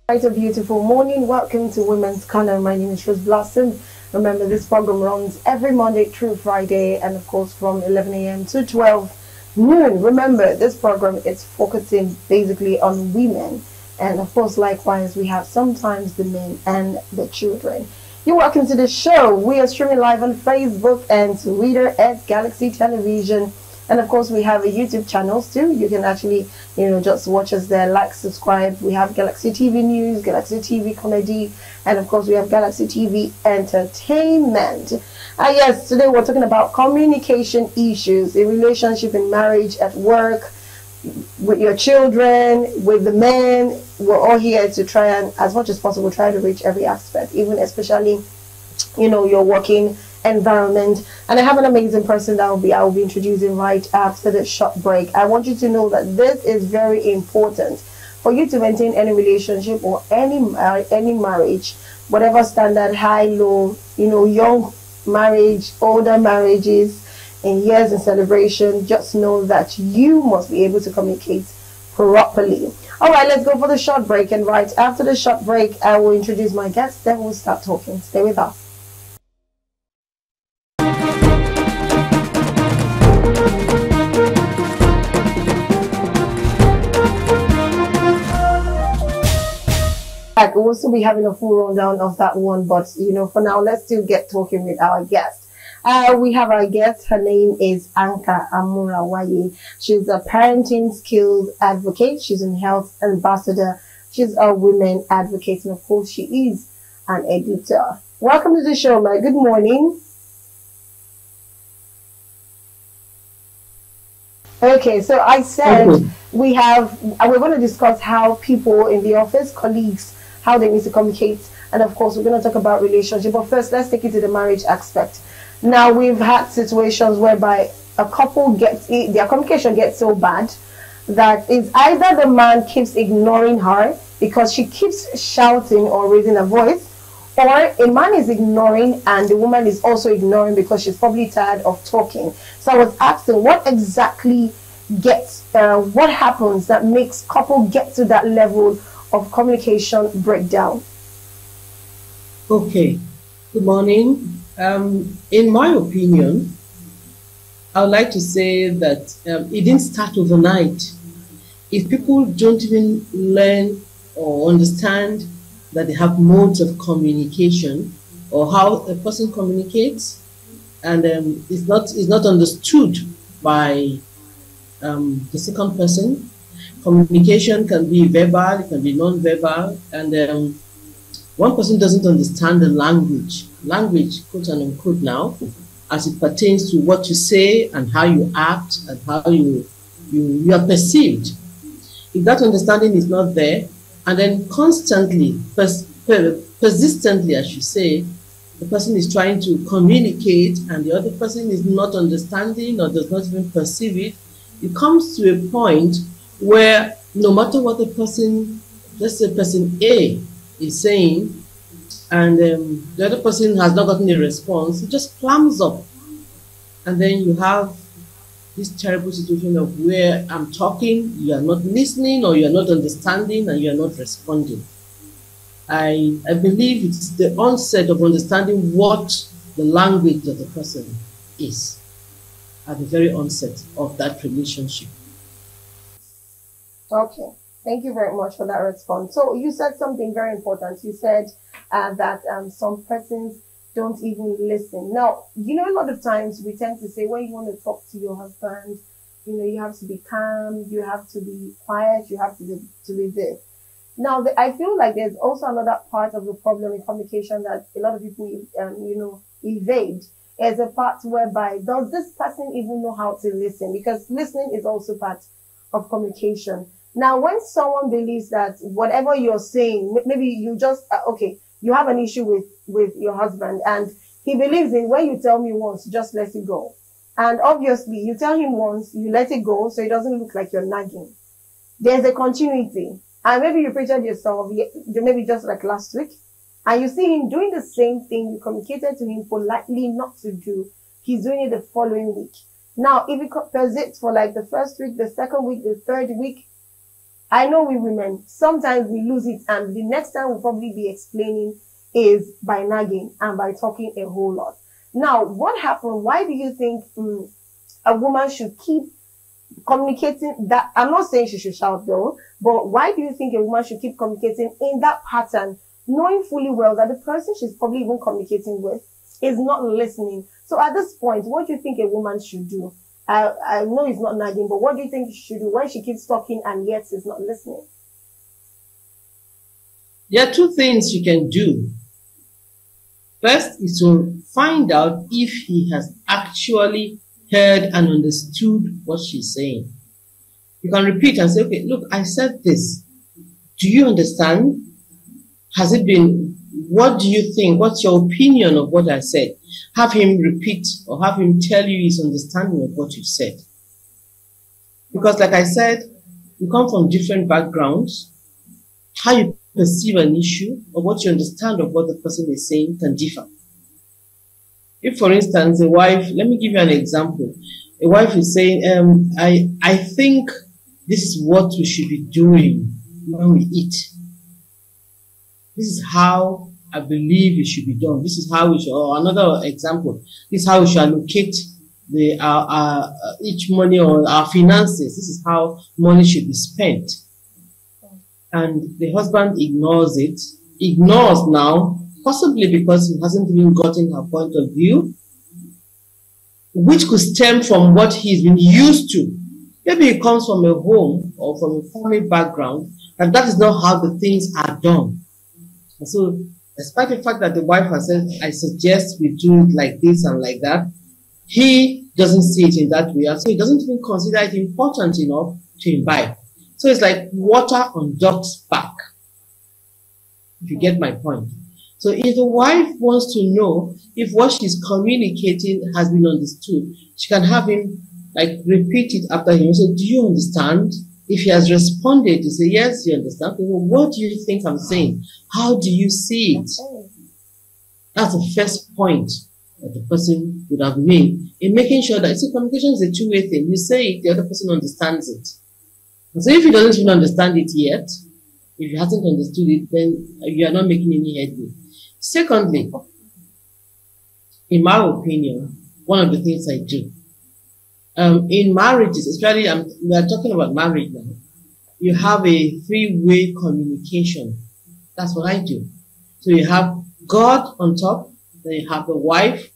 Quite a beautiful morning. Welcome to Women's Corner. My name is Rose Blossom. Remember, this program runs every Monday through Friday, and of course from 11 a.m. to 12 noon. Remember, this program is focusing basically on women, and of course, likewise, we have sometimes the men and the children. You're welcome to the show. We are streaming live on Facebook and Twitter at Galaxy Television. And of course, we have a YouTube channels too. You can actually, just watch us there, like, subscribe. We have Galaxy TV News, Galaxy TV Comedy, and of course, we have Galaxy TV Entertainment. Yes, today we're talking about communication issues in relationship, in marriage, at work, with your children, with the men. We're all here to try and, as much as possible, try to reach every aspect, even especially, your working environment. And I have an amazing person that I will be introducing right after the short break. I want you to know that this is very important for you to maintain any relationship or any marriage, whatever standard, high, low, young marriage, older marriages, in years and celebration. Just know that you must be able to communicate properly. All right, let's go for the short break, and right after the short break I will introduce my guest, then we'll start talking. Stay with us. We'll also be having a full rundown of that one, but for now, let's still get talking with our guest. We have our guest. Her name is Anka Amurawaye. She's a parenting skills advocate. She's a health ambassador. She's a women advocate, and of course, she is an editor. Welcome to the show, ma. Good morning. Okay, so I said we're going to discuss how people in the office, colleagues, how they need to communicate, and of course we're going to talk about relationship. But first, let's take it to the marriage aspect. Now, we've had situations whereby a couple their communication gets so bad that it's either the man keeps ignoring her because she keeps shouting or raising her voice, or a man is ignoring and the woman is also ignoring because she's probably tired of talking. So I was asking, what exactly what happens that makes couple get to that level of communication breakdown? Okay, good morning. In my opinion, I would like to say that it didn't start overnight. If people don't even learn or understand that they have modes of communication or how a person communicates, and it's not understood by the second person. Communication can be verbal, it can be non-verbal, and one person doesn't understand the language, quote and unquote now, as it pertains to what you say and how you act and how you are perceived. If that understanding is not there, and then constantly, persistently, I should say, the person is trying to communicate and the other person is not understanding or does not even perceive it, it comes to a point where no matter what the person, let's say person A is saying, and the other person has not gotten a response, it just clams up. And then you have this terrible situation of where I'm talking, you are not listening, or you are not understanding, and you are not responding. I believe it's the onset of understanding what the language of the person is at the very onset of that relationship. Okay, thank you very much for that response. So you said something very important. You said that some persons don't even listen. Now, a lot of times we tend to say when you want to talk to your husband, you have to be calm, you have to be quiet, you have to be this. Now, I feel like there's also another part of the problem in communication that a lot of people, evade. Is a part whereby, does this person even know how to listen? Because listening is also part of communication. Now, when someone believes that whatever you're saying, maybe you just, you have an issue with your husband and he believes in when you tell me once, just let it go. And obviously, you tell him once, you let it go, so it doesn't look like you're nagging. There's a continuity. And maybe you pictured yourself, maybe just like last week, and you see him doing the same thing you communicated to him politely not to do. He's doing it the following week. Now, if it persists for like the first week, the second week, the third week, I know we women, sometimes we lose it, and the next time we'll probably be explaining is by nagging and by talking a whole lot. Now, what happened? Why do you think a woman should keep communicating that? I'm not saying she should shout though, but why do you think a woman should keep communicating in that pattern, knowing fully well that the person she's probably even communicating with is not listening? So at this point, what do you think a woman should do? I know it's not nagging, but what do you think she should do when she keeps talking and yet is not listening? There are two things you can do. First is to find out if he has actually heard and understood what she's saying. You can repeat and say, okay, look, I said this. Do you understand? Has it been, what do you think? What's your opinion of what I said? Have him repeat or have him tell you his understanding of what you said. Because like I said, you come from different backgrounds. How you perceive an issue or what you understand of what the person is saying can differ. If, for instance, a wife, let me give you an example. A wife is saying, I think this is what we should be doing when we eat. This is how I believe it should be done. This is how we should, or another example, this is how we should allocate each money or our finances. This is how money should be spent. And the husband ignores it, ignores now, possibly because he hasn't even gotten her point of view, which could stem from what he's been used to. Maybe it comes from a home or from a family background, and that is not how the things are done. And so, despite the fact that the wife has said, I suggest we do it like this and like that, he doesn't see it in that way. And so he doesn't even consider it important enough to imbibe. So it's like water on duck's back, if you get my point. So if the wife wants to know if what she's communicating has been understood, she can have him like repeat it after him. So do you understand? If he has responded, to say, yes, you understand. Well, what do you think I'm saying? How do you see it? That's the first point that the person would have made in making sure that, see, communication is a two-way thing. You say it, the other person understands it. And so if he doesn't even understand it yet, if he hasn't understood it, then you are not making any headway. Secondly, in my opinion, one of the things I do, in marriages, especially we are talking about marriage now, you have a three-way communication. That's what I do. So you have God on top, then you have the wife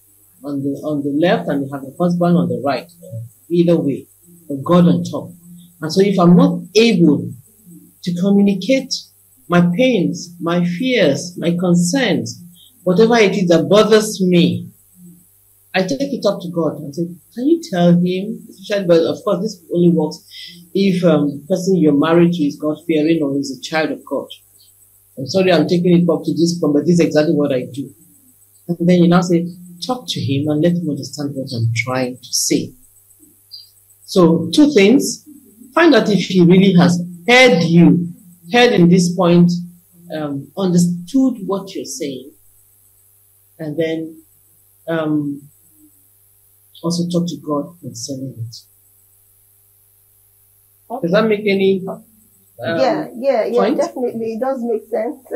on the left, and you have the husband on the right. Either way, but God on top. And so if I'm not able to communicate my pains, my fears, my concerns, whatever it is that bothers me, I take it up to God and say, can you tell him, especially, but of course this only works if the person you're married to is God-fearing or is a child of God. I'm sorry I'm taking it up to this point, but this is exactly what I do. And then you now say, talk to him and let him understand what I'm trying to say. So two things. Find out if he really has heard you, heard in this point, understood what you're saying. And then also talk to God concerning it. Okay. Does that make any yeah, point? Definitely. It does make sense.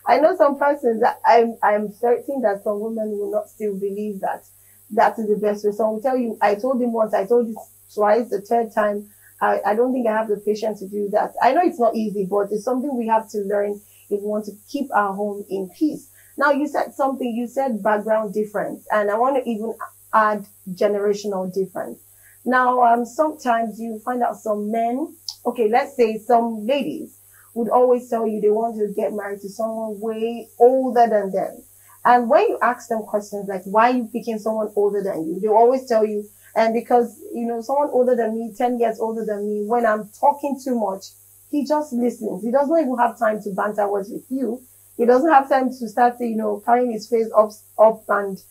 I know some persons that I'm certain that some women will not still believe that that is the best way. Some will tell you, I told him once, I told you twice, the third time, I don't think I have the patience to do that. I know it's not easy, but it's something we have to learn if we want to keep our home in peace. Now, you said something, you said background difference, and I want to even add generational difference. Now, sometimes you find out some men, okay, let's say some ladies would always tell you they want to get married to someone way older than them. And when you ask them questions like, why are you picking someone older than you? They'll always tell you, and because, you know, someone older than me, 10 years older than me, when I'm talking too much, he just listens. He doesn't even have time to banter words with you. He doesn't have time to start, you know, carrying his face up and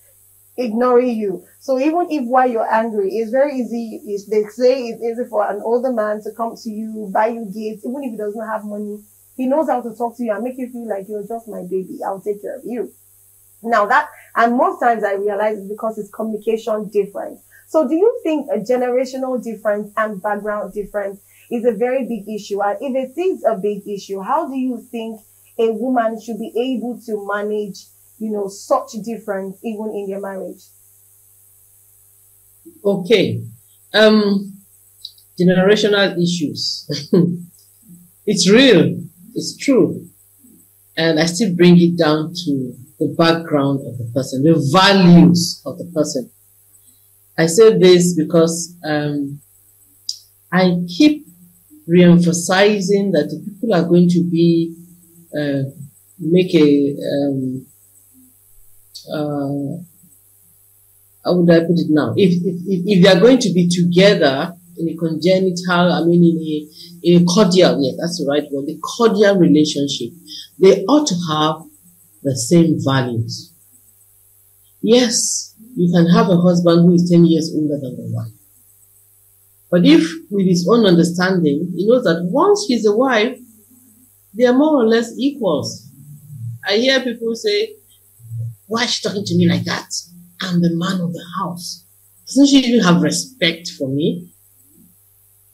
ignoring you. So even if while you're angry, it's very easy. They say it's easy for an older man to come to you, buy you gifts, even if he doesn't have money. He knows how to talk to you and make you feel like you're just my baby. I'll take care of you. Now that, and most times I realize it's because it's communication difference. So do you think a generational difference and background difference is a very big issue? And if it is a big issue, how do you think a woman should be able to manage, such difference even in their marriage? Okay. Generational issues. It's real. It's true. And I still bring it down to the background of the person, the values of the person. I say this because I keep re-emphasizing that the people are going to be make a how would I put it now? If they are going to be together in a congenital, in a cordial, yes, that's the right word, a cordial relationship, they ought to have the same values. Yes, you can have a husband who is 10 years older than the wife. But if, with his own understanding, he knows that once he's a wife, they are more or less equals. I hear people say, why is she talking to me like that? I'm the man of the house. Doesn't she even have respect for me?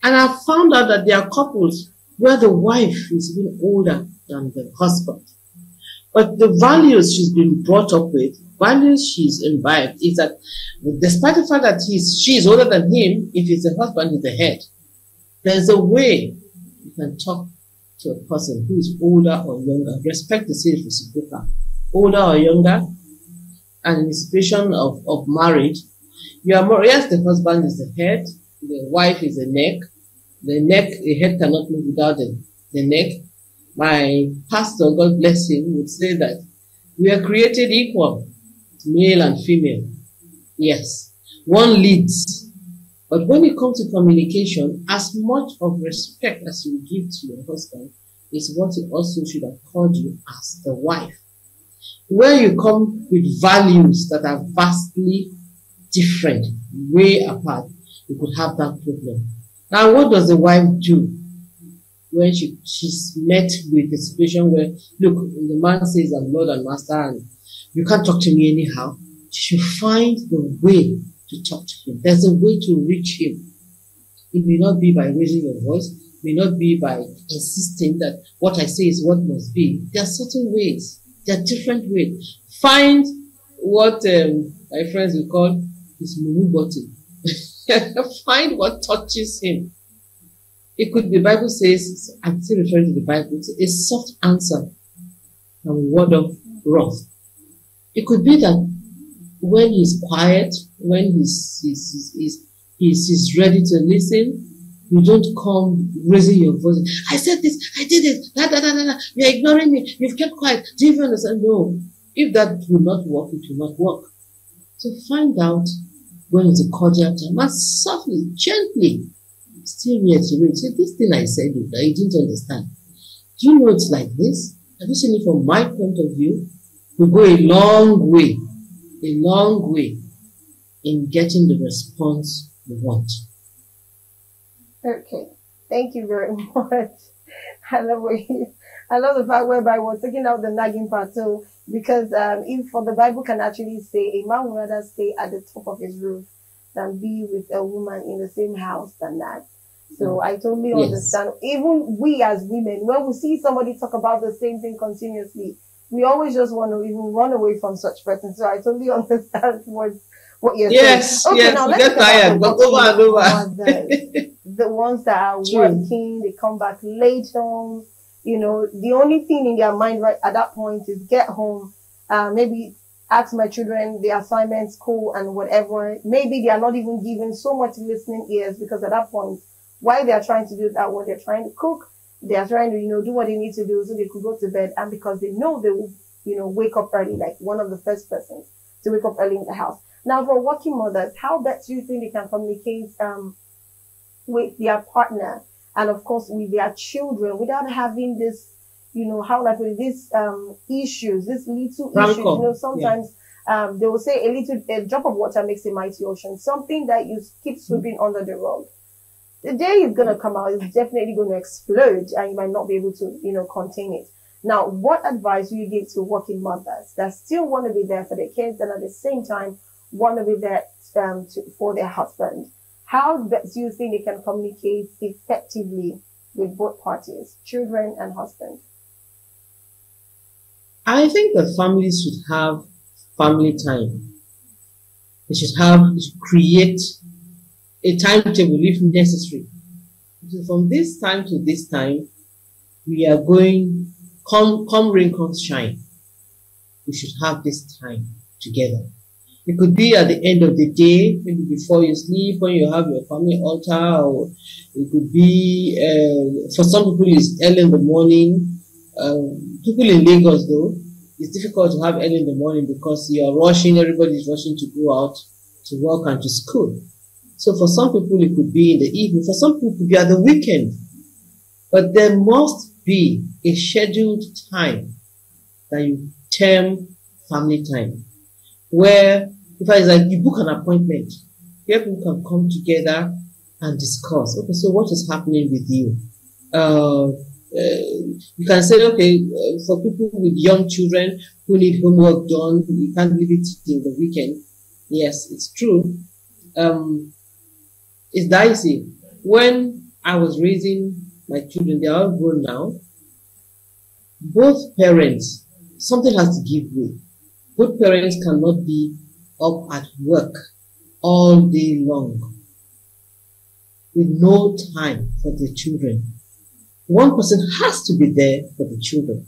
And I found out that there are couples where the wife is even older than the husband. But the values she's been brought up with, values she's imbibed, is that despite the fact that she is older than him, if he's a husband, he's the head. There's a way you can talk to a person who is older or younger. Respect the same reciprocal. Older or younger, and in the situation of marriage, you are more, yes, the husband is the head, the wife is the neck. The head cannot move without the neck. My pastor, God bless him, would say that we are created equal, male and female. Yes, one leads. But when it comes to communication, as much of respect as you give to your husband is what he also should accord you as the wife. Where you come with values that are vastly different, way apart, you could have that problem. Now, what does the wife do when she's met with a situation where, look, the man says, I'm Lord and Master, and you can't talk to me anyhow? She should find the way to talk to him. There's a way to reach him. It may not be by raising your voice, it may not be by insisting that what I say is what must be. There are certain ways. There are different ways. Find what my friends will call his mumu button. Find what touches him. It could be, the Bible says, I'm still referring to the Bible, it's a soft answer and word of wrath. It could be that when he's quiet, when he's ready to listen, you don't come raising your voice. I said this, I did it, you're ignoring me, you've kept quiet. Do you even understand? No. If that will not work, it will not work. So find out when it's a cordial time, and softly, gently, still reiterate. Say, this thing I said, you didn't understand. Do you know it's like this? Have you seen it from my point of view? We go a long way in getting the response we want. Okay, thank you very much. I love the fact whereby we're taking out the nagging part too, because if for the Bible can actually say a man would rather stay at the top of his roof than be with a woman in the same house than that. So I totally understand. Even we as women, when we see somebody talk about the same thing continuously, we always just want to even run away from such person. So I totally understand what you're saying. Okay, now let's get tired, but over and over. The ones that are working, they come back late home. The only thing in their mind right at that point is get home, maybe ask my children the assignments, school, and whatever. Maybe they are not even given so much listening ears, because at that point, while they are trying to do that, when they're trying to cook, they are trying to, do what they need to do so they could go to bed. And because they know they will, wake up early, like one of the first persons to wake up early in the house. Now, for working mothers, how best do you think they can communicate with their partner and, of course, with their children without having this, how like these issues, these little issues? Sometimes they will say a drop of water makes a mighty ocean, something that you keep sweeping under the rug. The day it's going to come out, it's definitely going to explode, and you might not be able to, contain it. Now, what advice do you give to working mothers that still want to be there for their kids and at the same time want to be there for their husband, how do you think they can communicate effectively with both parties, children and husband? I think the families should have family time. They should create a timetable if necessary. So from this time to this time, we are going, come rain, come shine. We should have this time together. It could be at the end of the day, maybe before you sleep, when you have your family altar, or it could be, for some people it's early in the morning. People in Lagos though, it's difficult to have early in the morning because you are rushing, everybody's rushing to go out to work and to school. So for some people it could be in the evening, for some people it could be at the weekend. But there must be a scheduled time that you term family time, where if it's like you book an appointment, where people can come together and discuss. Okay, so what is happening with you? You can say, okay, for people with young children who need homework done, you can't leave it till the weekend. Yes, it's true. It's dicey. When I was raising my children, they are all grown now. Both parents, something has to give way. Both parents cannot be up at work all day long with no time for the children. One person has to be there for the children.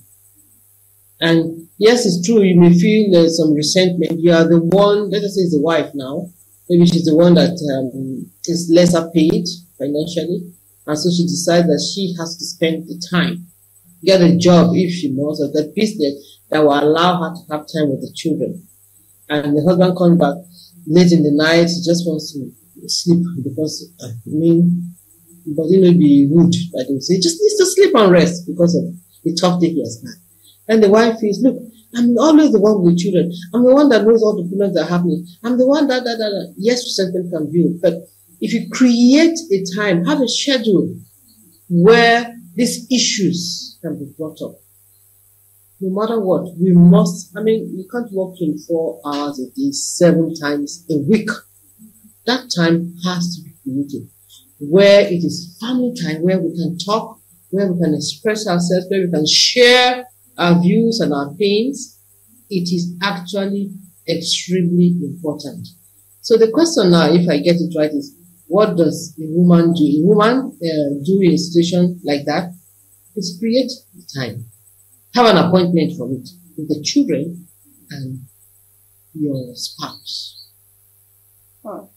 And yes, it's true, you may feel there's some resentment. You are the one, let us say it's the wife now. Maybe she's the one that is lesser paid financially. And so she decides that she has to spend the time, get a job if she knows, or get business that will allow her to have time with the children. And the husband comes back late in the night, he just wants to sleep because, but it may be rude, but they will say, he just needs to sleep and rest because of the tough day he has had. And the wife is, look, I'm always the one with children. I'm the one that knows all the problems that are happening. I'm the one that. Yes, resentment can build, but if you create a time, have a schedule where these issues can be brought up. No matter what, we must, you can't work 24 hours a day, 7 times a week. That time has to be created, where it is family time, where we can talk, where we can express ourselves, where we can share our views and our pains. It is actually extremely important. So the question now, if I get it right, is what does a woman do? A woman do in a situation like that is create the time. Have an appointment for it with the children and your spouse. Oh,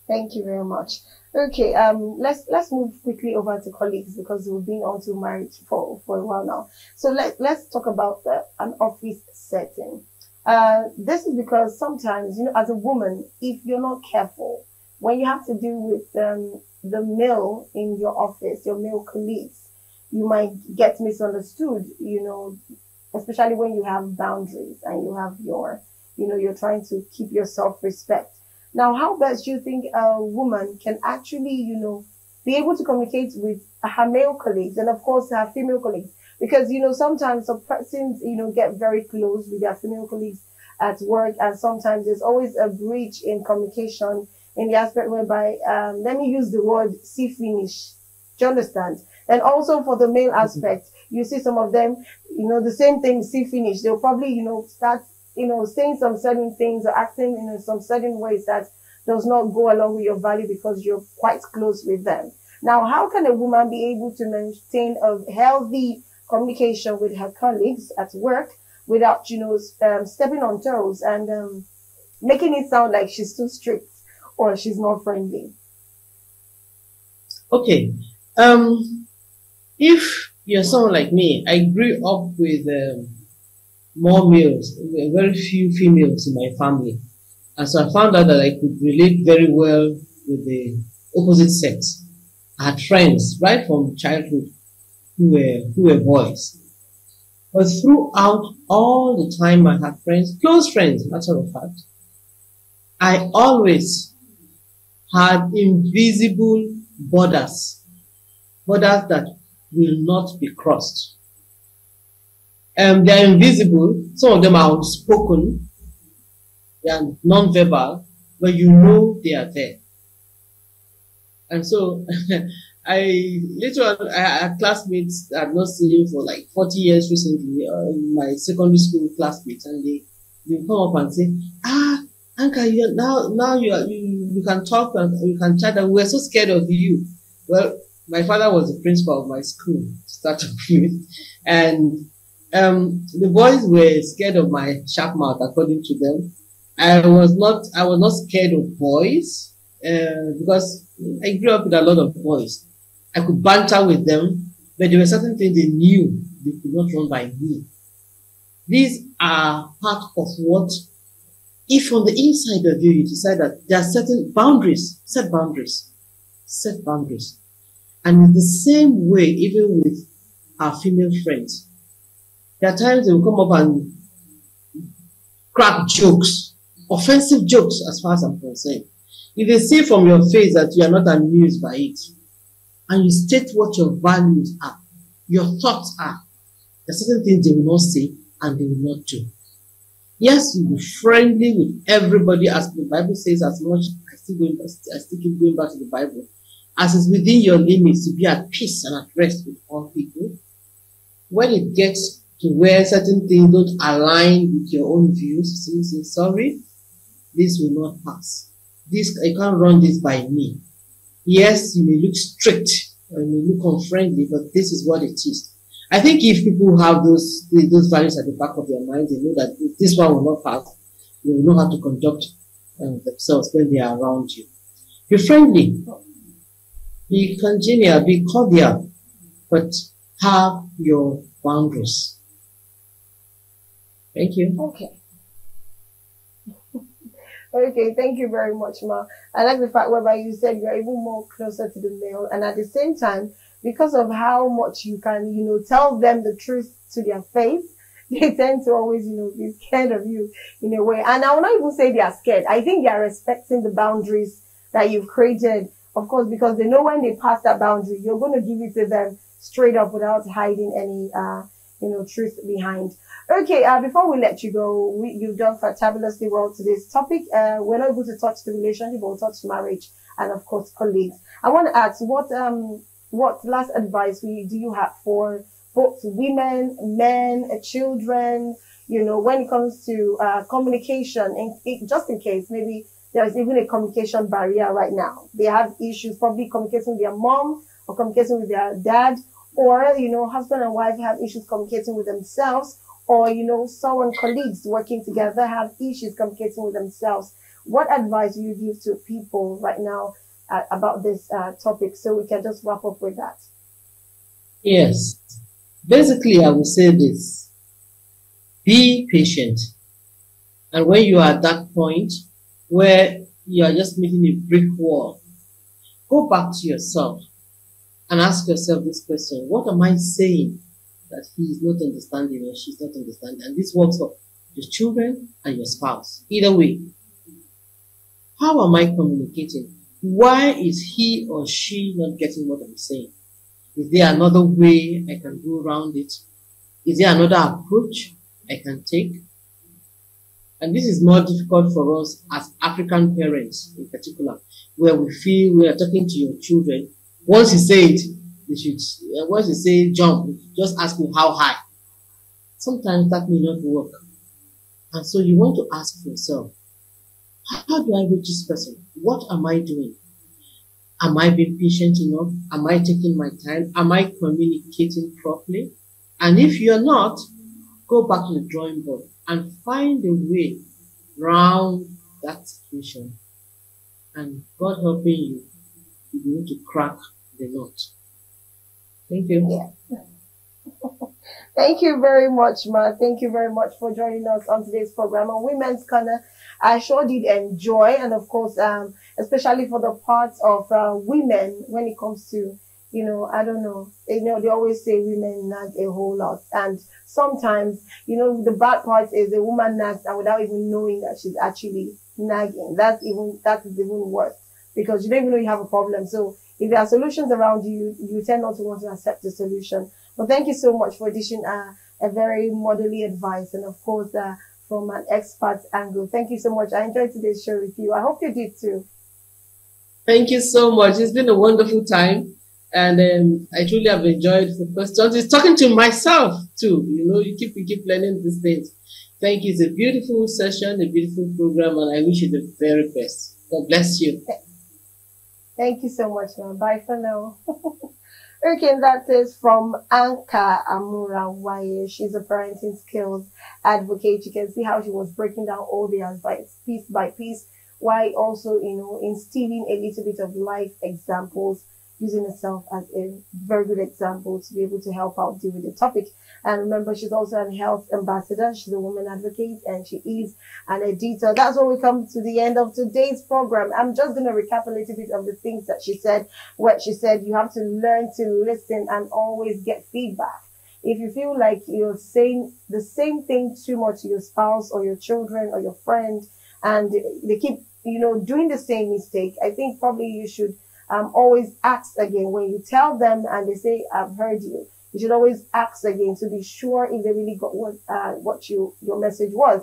thank you very much. Okay, let's move quickly over to colleagues because we've been on to marriage for a while now. So let's talk about an office setting. This is because sometimes, as a woman, if you're not careful, when you have to deal with the male in your office, your male colleagues, you might get misunderstood, especially when you have boundaries and you have you're trying to keep your self-respect. Now, how best do you think a woman can actually, be able to communicate with her male colleagues and, of course, her female colleagues? Because, sometimes some persons, get very close with their female colleagues at work, and sometimes there's always a breach in communication in the aspect whereby, let me use the word see finish. Do you understand? And also for the male aspect, you see some of them, the same thing, see finish. They'll probably, start, saying some certain things or acting in some certain ways that does not go along with your value because you're quite close with them. Now, how can a woman be able to maintain a healthy communication with her colleagues at work without, stepping on toes and making it sound like she's too strict or she's not friendly? Okay. If you're someone like me, I grew up with more males, very few females in my family. And so I found out that I could relate very well with the opposite sex. I had friends right from childhood who were boys. But throughout all the time I had friends, close friends, matter of fact, I always had invisible borders that will not be crossed. They are invisible. Some of them are unspoken. They are non-verbal. but you know they are there. And so I had classmates that I've not seen for like 40 years recently, my secondary school classmates, and they come up and say, Anka, now you can talk and you can chat, and we're so scared of you. Well, my father was the principal of my school to start with, and the boys were scared of my sharp mouth, according to them. I was not scared of boys, because I grew up with a lot of boys. I could banter with them, but there were certain things they knew they could not run by me. These are part of what, if on the inside of you, you decide that there are certain boundaries, set boundaries. And in the same way, even with our female friends, there are times they will come up and crack jokes, offensive jokes as far as I'm concerned. If they see from your face that you are not amused by it, and you state what your values are, your thoughts are, there are certain things they will not say and they will not do. Yes, you be friendly with everybody, as the Bible says, as much, I still keep going back to the Bible, as is within your limits to be at peace and at rest with all people. When it gets to where certain things don't align with your own views, you say, sorry, this will not pass. You can't run this by me. Yes, you may look strict or you may look unfriendly, but this is what it is. I think if people have those values at the back of their mind, they know that if this one will not pass, they will know how to conduct themselves when they are around you. Be friendly, be congenial, be cordial, but have your boundaries. Thank you. Okay. Okay, thank you very much, Ma. I like the fact whereby you said you're even more closer to the male, and at the same time, because of how much you can, tell them the truth to their face, they tend to always, be scared of you in a way. And I will not even say they are scared. I think they are respecting the boundaries that you've created, of course, because they know when they pass that boundary, you're going to give it to them straight up without hiding any, truth behind. Okay, before we let you go, you've done fabulously well to this topic. We're not able to touch the relationship, but we'll touch marriage and, of course, colleagues. I want to ask, what last advice do you have for both women, men, children, when it comes to communication, just in case maybe there's even a communication barrier right now. They have issues probably communicating with their mom or communicating with their dad, or, husband and wife have issues communicating with themselves, or, someone, colleagues working together have issues communicating with themselves. What advice do you give to people right now about this topic, so we can just wrap up with that? Yes. Basically, I will say this. Be patient. And when you are at that point where you are just meeting a brick wall, go back to yourself and ask yourself this question: what am I saying that he is not understanding or she's not understanding? And this works for your children and your spouse. Either way. How am I communicating? Why is he or she not getting what I'm saying? Is there another way I can go around it? Is there another approach I can take? And this is more difficult for us as African parents in particular, where we feel we are talking to your children. Once you say it, once you say jump, just ask me how high. Sometimes that may not work. And so you want to ask yourself, how do I reach this person? What am I doing? Am I being patient enough? Am I taking my time? Am I communicating properly? And if you're not, go back to the drawing board and find a way around that situation. And God helping you, you'll be able to crack the nut. Thank you. Yeah. Thank you very much, Ma. Thank you very much for joining us on today's program on Women's Corner. I sure did enjoy, and of course, especially for the parts of women when it comes to, I don't know, they always say women nag a whole lot, and sometimes, the bad part is a woman nags and without even knowing that she's actually nagging. That is even worse, because you don't even know you have a problem. So if there are solutions around you, you tend not to want to accept the solution. But thank you so much for dishing a very motherly advice, and of course, from an expert's angle. Thank you so much. I enjoyed today's show with you. I hope you did too. Thank you so much. It's been a wonderful time. And I truly have enjoyed the questions. It's talking to myself too. You know, we keep learning these things. Thank you. It's a beautiful session, a beautiful program, and I wish you the very best. God bless you. Thank you so much, ma'am. Bye for now. Okay, that is from Anka Amura Waye. She's a parenting skills advocate. You can see how she was breaking down all the advice piece by piece, while also, instilling a little bit of life examples, using herself as a very good example to be able to help out deal with the topic. And remember, she's also a health ambassador. She's a woman advocate, and she is an editor. That's where we come to the end of today's program. I'm just going to recap a little bit of the things that she said. What she said, you have to learn to listen and always get feedback. If you feel like you're saying the same thing too much to your spouse or your children or your friend, and they keep, doing the same mistake, I think probably you should always ask again. When you tell them and they say, I've heard you, you should always ask again to be sure if they really got what your message was.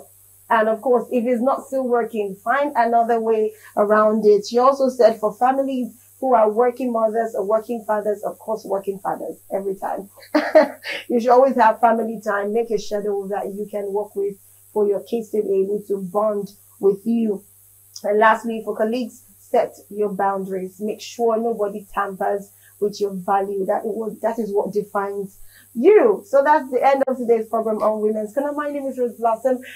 And of course, if it's not still working, find another way around it. She also said for families who are working mothers or working fathers, of course, working fathers every time. You should always have family time. Make a schedule that you can work with for your kids to be able to bond with you. And lastly, for colleagues, set your boundaries. Make sure nobody tampers with your value. That is what defines you. So that's the end of today's program on Women's Corner. My name is Rose Blossom.